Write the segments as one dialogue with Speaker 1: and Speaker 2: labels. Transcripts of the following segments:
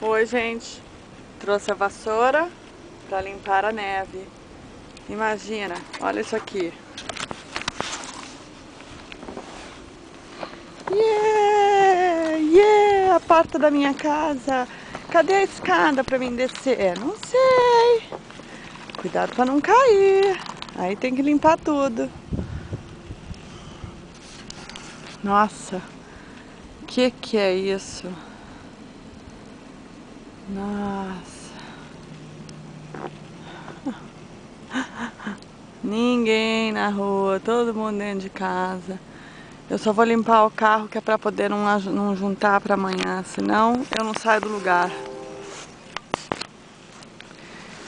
Speaker 1: Oi, gente. Trouxe a vassoura para limpar a neve. Imagina, olha isso aqui. Yeah! Yeah! A porta da minha casa. Cadê a escada para mim descer? Não sei. Cuidado para não cair. Aí tem que limpar tudo. Nossa, que é isso? Nossa. Ninguém na rua, todo mundo dentro de casa. Eu só vou limpar o carro que é pra poder não juntar pra amanhã, senão eu não saio do lugar.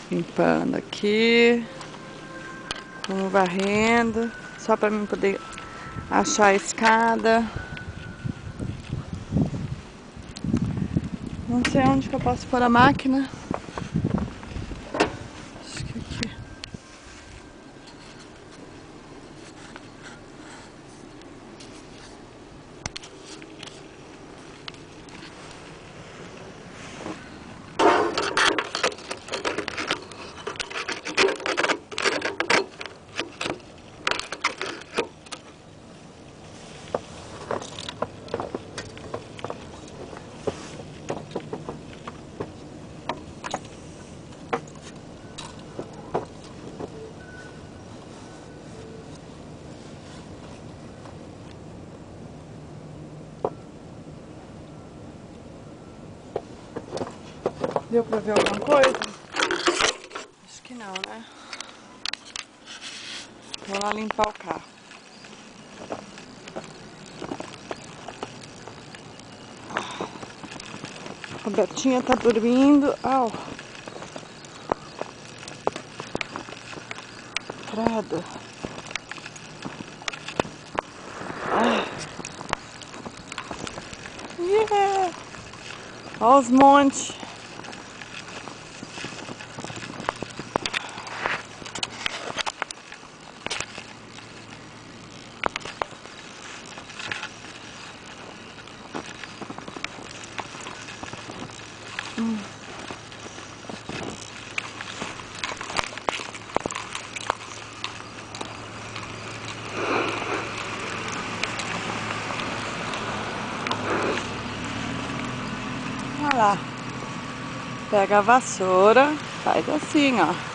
Speaker 1: Limpando aqui, vamos varrendo, só pra mim poder achar a escada. Não sei onde que eu posso pôr a máquina. Acho que aqui. Deu pra ver alguma coisa? Acho que não, né? Vou lá limpar o carro. A Betinha tá dormindo. Au. Credo. Ai. Yeah. Olha os montes. Olha lá. Pega a vassoura, faz assim, ó.